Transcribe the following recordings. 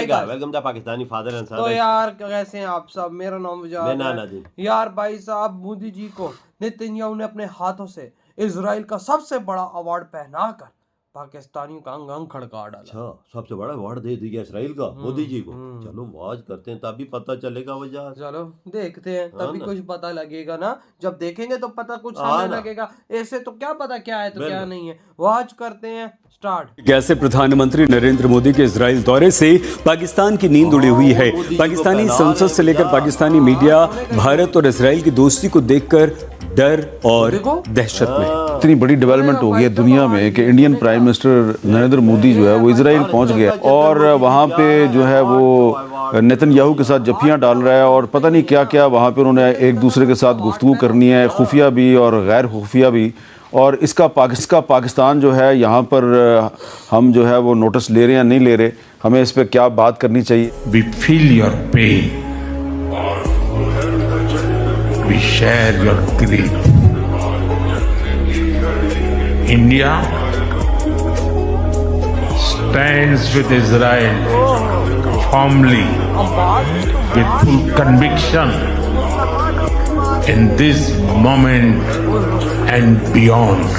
Welcome the Pakistani father and तो यार कैसे हैं आप सब। मेरा नाम मुजाहिद है। नादिम। यार भाई साहब, मोदी जी को नेतन्याहू ने अपने हाथों से इजराइल का सबसे बड़ा अवार्ड पहनाकर पाकिस्तानियों का अंग अंग खड़का डाला। अच्छा, सबसे बड़ा अवार्ड दे दिया इसराइल का मोदी जी को। हम्म। चलो वाज करते हैं तभी पता चलेगा वजह। चलो देखते हैं, हाँ तभी ना। कुछ पता लगेगा ना। जब देखेंगे तो पता कुछ हाँ हमें ना। लगेगा। ऐसे तो क्या पता क्या है तो क्या बिल्कुल। नहीं है। वॉच करते हैं, स्टार्ट। कैसे प्रधानमंत्री नरेंद्र मोदी के इजराइल दौरे से पाकिस्तान की नींद उड़ी हुई है। मोदी जी को पाकिस्तानी पहला संसद रहे से लेकर भैया। पाकिस्तानी मीडिया भारत और इजराइल की दोस्ती को देखकर डर और देखो। दहशत में। इतनी बड़ी डेवलपमेंट हो गई है दुनिया में कि Indian prime minister Narendra Modi जो है वो इजराइल पहुंच गया और वहाँ पे जो है वो नेतन्याहू के साथ जफ्फियाँ डाल रहा है और पता नहीं क्या क्या वहाँ पे उन्होंने एक दूसरे के साथ गुफ्तगू करनी है, खुफिया भी और गैर खुफिया भी। और इसका पाकिस्तान जो है यहाँ पर हम जो है वो नोटिस ले रहे हैं नहीं ले रहे, हमें इस पर क्या बात करनी चाहिए। We feel your pain. We share your grief. India stands with Israel firmly, with full conviction in this moment and beyond.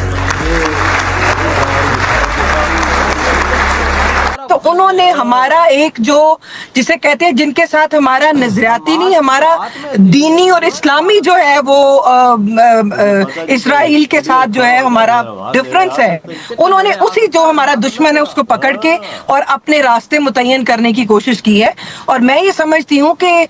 तो उन्होंने हमारा एक जो जिसे कहते हैं जिनके साथ हमारा नजरियाती नहीं, हमारा दीनी और इस्लामी जो है वो इसराइल के साथ जो है हमारा डिफरेंस है, उन्होंने उसी जो हमारा दुश्मन है उसको पकड़ के और अपने रास्ते मुतय्यन करने की कोशिश की है। और मैं ये समझती हूँ कि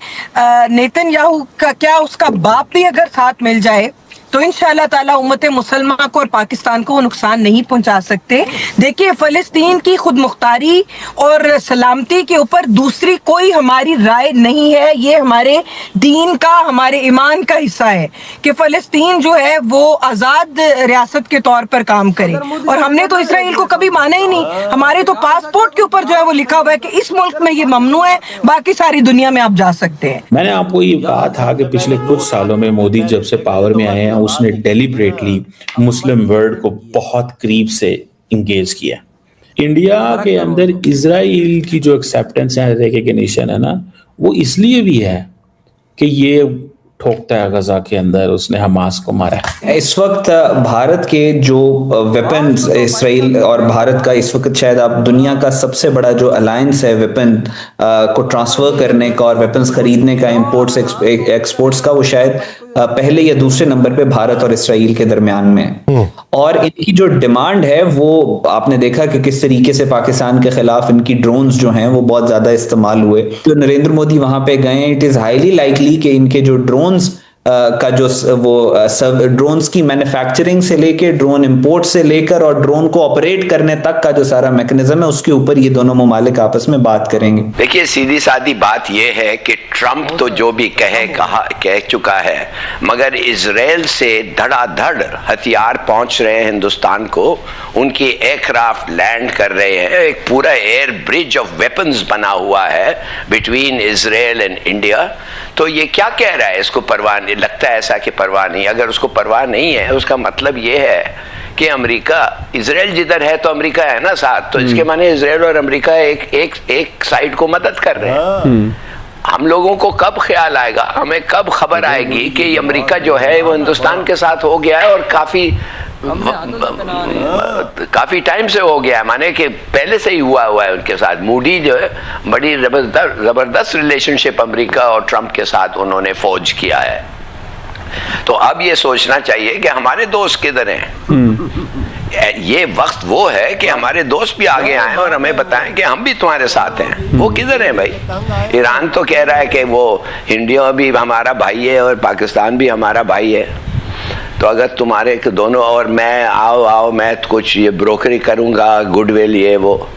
नेतन्याहू का क्या उसका बाप भी अगर साथ मिल जाए तो इंशाअल्लाह ताला उम्मत मुसलमान को और पाकिस्तान को नुकसान नहीं पहुंचा सकते। देखिए, फ़लस्तीन की खुद मुख्तारी और सलामती के ऊपर दूसरी कोई हमारी राय नहीं है। ये हमारे दीन का, हमारे ईमान का हिस्सा है कि फ़लस्तीन जो है वो आज़ाद रियासत के तौर पर काम करे। और हमने तो इसराइल को कभी माना ही नहीं। हमारे तो पासपोर्ट के ऊपर जो है वो लिखा हुआ है कि इस मुल्क में ये ममनू है, बाकी सारी दुनिया में आप जा सकते हैं। मैंने आपको ये कहा था कि पिछले कुछ सालों में मोदी जब से पावर में आए हैं उसने डेलिबरेटली मुस्लिम वर्ल्ड को बहुत करीब से इंगेज किया। इंडिया के अंदर इजराइल की जो एक्सेप्टेंस है, रिकॉग्निशन है ना, वो इसलिए भी है कि ये ठोकता है गजा के अंदर, उसने हमास को मारा है। इस वक्त भारत के जो वेपन्स, इसराइल और भारत का इस वक्त शायद आप दुनिया का सबसे बड़ा जो अलायंस है वेपन को ट्रांसफर करने का और वेपन्स खरीदने का, इंपोर्ट्स एक्सपोर्ट्स का, वो शायद पहले या दूसरे नंबर पे भारत और इसराइल के दरमियान में। और इनकी जो डिमांड है वो आपने देखा कि किस तरीके से पाकिस्तान के खिलाफ इनकी ड्रोन्स जो हैं वो बहुत ज्यादा इस्तेमाल हुए। तो नरेंद्र मोदी वहां पे गए, इट इज हाईली लाइकली कि इनके जो ड्रोन्स का जो वो सब ड्रोन्स की मैन्युफैक्चरिंग से लेके ड्रोन इंपोर्ट से लेकर और ड्रोन को ऑपरेट करने तक का जो सारा मैकेनिज्म है उसके ऊपर ये दोनों ममालिक आपस में बात करेंगे। देखिए, सीधी सादी बात यह है कि ट्रंप तो जो भी कह चुका है, मगर इजराइल से धड़ाधड़ हथियार पहुंच रहे हैं हिंदुस्तान को। उनकी एयरक्राफ्ट लैंड कर रहे हैं, एक पूरा एयर ब्रिज ऑफ वेपन्स बना हुआ है बिटवीन इजराइल एंड इंडिया। तो ये क्या कह रहा है? इसको परवाह नहीं लगता है, ऐसा कि परवाह नहीं। अगर उसको परवाह नहीं है, उसका मतलब ये है कि अमेरिका, इजराइल जिधर है तो अमेरिका है ना साथ, तो इसके माने इजराइल और अमेरिका एक साइड को मदद कर रहे हैं। हम लोगों को कब ख्याल आएगा, हमें कब खबर आएगी कि अमेरिका जो है वो हिंदुस्तान के साथ हो गया है और काफी टाइम से हो गया है, माने कि पहले से ही हुआ है उनके साथ। मूडी जो है बड़ी जबरदस्त रिलेशनशिप अमेरिका और ट्रंप के साथ उन्होंने फौज किया है। तो अब ये सोचना चाहिए कि हमारे दोस्त किधर हैं। ये वक्त वो है कि हमारे दोस्त भी आगे आए और हमें बताएं कि हम भी तुम्हारे साथ हैं। वो किधर हैं भाई? ईरान तो कह रहा है कि वो इंडिया भी हमारा भाई है और पाकिस्तान भी हमारा भाई है। तो अगर तुम्हारे दोनों और मैं आओ मैं कुछ ये ब्रोकरी करूंगा, गुडविल ये वो।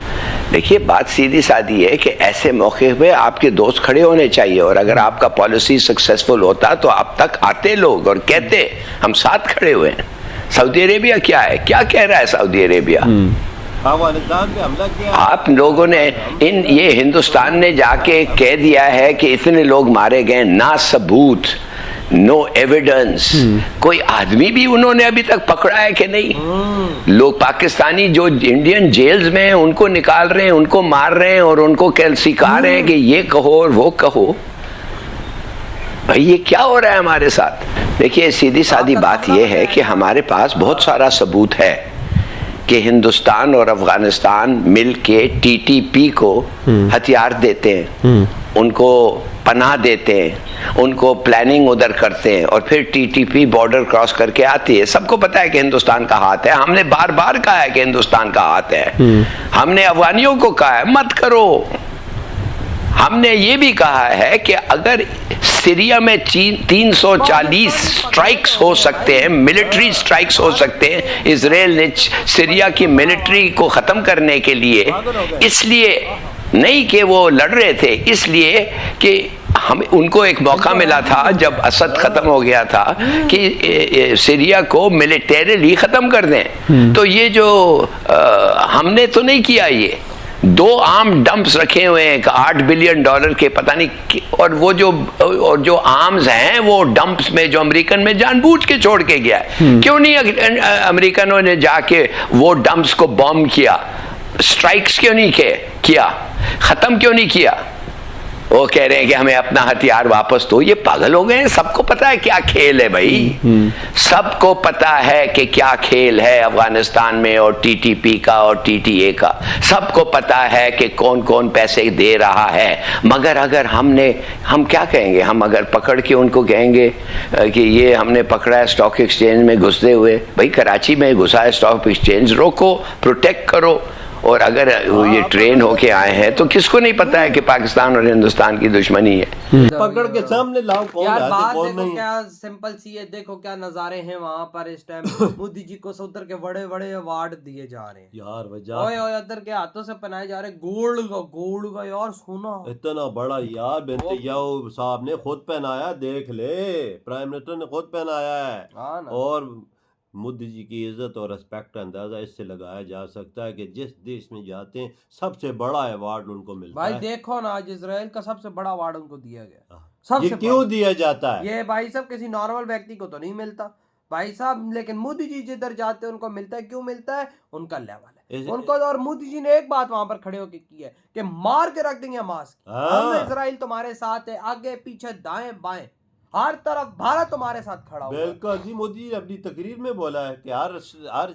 देखिए, बात सीधी सादी है कि ऐसे मौके पे आपके दोस्त खड़े होने चाहिए। और अगर आपका पॉलिसी सक्सेसफुल होता तो अब तक आते लोग और कहते हम साथ खड़े हुए हैं। सऊदी अरेबिया क्या है, क्या कह रहा है सऊदी अरेबिया? आप लोगों ने ये हिंदुस्तान ने जाके कह दिया है कि इतने लोग मारे गए ना सबूत, नो एविडेंस। कोई आदमी भी उन्होंने अभी तक पकड़ा है कि नहीं? लोग पाकिस्तानी जो इंडियन जेल्स में हैं उनको निकाल रहे हैं, उनको मार रहे हैं और उनको सिखा रहे हैं कि ये कहो और वो कहो। भाई ये क्या हो रहा है हमारे साथ? देखिए सीधी सादी बात यह है कि हमारे पास बहुत सारा सबूत है कि हिंदुस्तान और अफगानिस्तान मिलके टीटीपी को हथियार देते हैं, उनको पनाह देते हैं, उनको प्लानिंग उधर करते हैं और फिर टीटीपी बॉर्डर क्रॉस करके आती है। सबको पता है कि हिंदुस्तान का हाथ है। हमने बार बार कहा है कि हिंदुस्तान का हाथ है। हमने अफगानियों को कहा है मत करो। हमने ये भी कहा है कि अगर सीरिया में 340 स्ट्राइक्स हो सकते हैं, मिलिट्री स्ट्राइक्स हो सकते हैं इजराइल ने सीरिया की मिलिट्री को ख़त्म करने के लिए, इसलिए नहीं कि वो लड़ रहे थे, इसलिए कि हम उनको एक मौका मिला था जब असद ख़त्म हो गया था कि सीरिया को मिलिटरीली ख़त्म कर दें। तो ये जो हमने तो नहीं किया। ये 2 आर्म डंप्स रखे हुए हैं $8 बिलियन के पता नहीं, और वो जो आर्म्स हैं वो डंप्स में जो अमेरिकन में जानबूझ के छोड़ के गया है। क्यों नहीं अमेरिकनों ने जाके वो डंप्स को बॉम्ब किया? स्ट्राइक्स क्यों नहीं किया? खत्म क्यों नहीं किया? वो कह रहे हैं कि हमें अपना हथियार वापस दो। ये पागल हो गए हैं। सबको पता है क्या खेल है भाई, सबको पता है कि क्या खेल है अफगानिस्तान में और टीटीपी का और टीटीए का। सबको पता है कि कौन कौन पैसे दे रहा है। मगर अगर हम क्या कहेंगे? हम अगर पकड़ के उनको कहेंगे कि ये हमने पकड़ा है स्टॉक एक्सचेंज में घुसते हुए, भाई कराची में घुसा है स्टॉक एक्सचेंज, रोको, प्रोटेक्ट करो। और अगर ये ट्रेन होके आए हैं तो किसको नहीं पता है कि पाकिस्तान और हिंदुस्तान की दुश्मनी है? पकड़ के सामने लाओ कौन यार है, बात कौन देखो नहीं। क्या सिंपल सी है। देखो क्या नजारे हैं वहां पर इस टाइम। मोदी जी को सऊदर के बड़े बड़े अवार्ड दिए जा रहे हैं यार वजह ओए ओए अदर के हाथों से पहनाए जा रहे गोल्ड का यार सोना इतना बड़ा यार नेतन्याहू साहब ने खुद पहनाया, देख ले, प्राइम मिनिस्टर ने खुद पहनाया है। हाँ ना। और मोदी जी की इज्जत और रिस्पेक्ट का अंदाजा इससे लगाया जा सकता है कि जिस देश में जाते हैं सबसे बड़ा अवार्ड उनको मिलता भाई है। देखो ना आज इजराइल का सबसे बड़ा अवार्ड उनको दिया गया। ये सबसे क्यों दिया जाता है? ये भाई साहब किसी नॉर्मल व्यक्ति को तो नहीं मिलता भाई साहब, लेकिन मोदी जी जिधर जाते हैं उनको मिलता है। क्यों मिलता है? उनका लेवल है उनको। और मोदी जी ने एक बात वहां पर खड़े होकर की है कि मार के रख देंगे हमास की। हम इजराइल तुम्हारे साथ है, आगे पीछे दाएं बाएं हर तरफ भारत तुम्हारे साथ खड़ा हुआ है। बिल्कुल जी, मोदी जी ने अपनी तकरीर में बोला है कि हर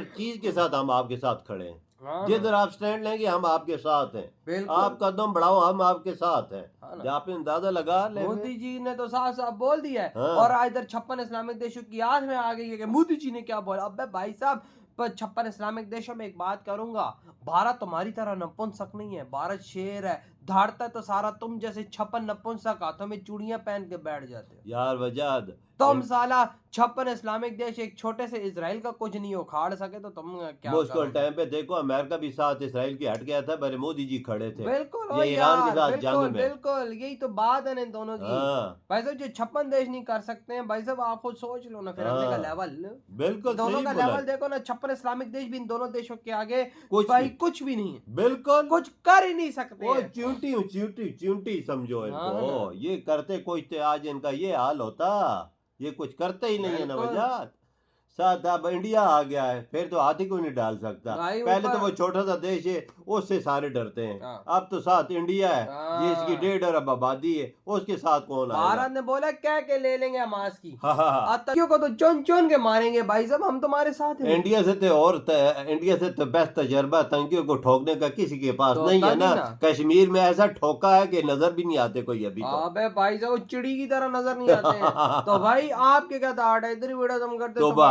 चीज के साथ हम आपके साथ खड़े हैं। हाँ जिधर आप स्टैंड लेंगे हम आपके साथ हैं, बिल्कुल। आप कदम बढ़ाओ हम आपके साथ हैं। हाँ आपने अंदाजा लगा ले। मोदी जी ने तो साफ साफ बोल दिया है। हाँ। और इधर 56 इस्लामिक देशों की याद में आ गई है कि मोदी जी ने क्या बोला। अब भाई साहब 56 इस्लामिक देशों में एक बात करूंगा, भारत तुम्हारी तरह नपुंसक नहीं है। भारत शेर है, धाड़ता तो सारा तुम जैसे 56 नपुंसक हाथों में चूड़ियां पहन के बैठ जाते हो। यार वजाद तुम साला 56 इस्लामिक देश एक छोटे से इजराइल का कुछ नहीं उखाड़ सके तो तुम क्या मुश्किल करोगे? टाइम पे देखो अमेरिका भी साथ इसराइल के हट गया था, पर मोदी जी खड़े थे। बिल्कुल ये भाई ईरान के यार, साथ बिल्कुल जंग में। बिल्कुल यही तो बात है ना इन दोनों की। हाँ। भाई साहब जो 56 देश नहीं कर सकते हैं, भाई साहब आप खुद सोच लो ना फिर अपने का हाँ। लेवल। बिल्कुल दोनों सही का बोला। लेवल देखो ना, 56 इस्लामिक देश भी इन दोनों देशों के आगे कुछ भाई नहीं। कुछ भी नहीं है, बिल्कुल कुछ कर ही नहीं सकते वो हैं। च्यूंटी समझो हाँ इनको। ये करते कुछ थे आज इनका ये हाल होता। ये कुछ करते ही नहीं है ना बिल्कुल। वजह। साथ अब इंडिया आ गया है, फिर तो हाथी को नहीं डाल सकता। भाई पहले ऊपर- तो वो छोटा सा देश है, उससे सारे डरते हैं। हाँ। अब तो साथ इंडिया है, ये इसकी हाँ। 1.5 अरब आबादी है, उसके साथ कौन आएगा? भारत ने बोला कह के ले लेंगे हमास की, हाँ, हाँ, हाँ। आतंकियों को तो चुन चुन के मारेंगे। भाई साहब हम तुम्हारे साथ हैं। इंडिया से तो बेस्ट तजर्बा आतंकियों को ठोकने का किसी के पास तो नहीं है तभी ना। ना। कश्मीर में ऐसा ठोका है कि नजर भी नहीं आते कोई अभी तो। अबे भाई साहब वो चिड़ी की तरह नजर नहीं आते हैं। तो भाई आपके क्या दाड़ है, इधर ही वीडियो तुम करते तो तो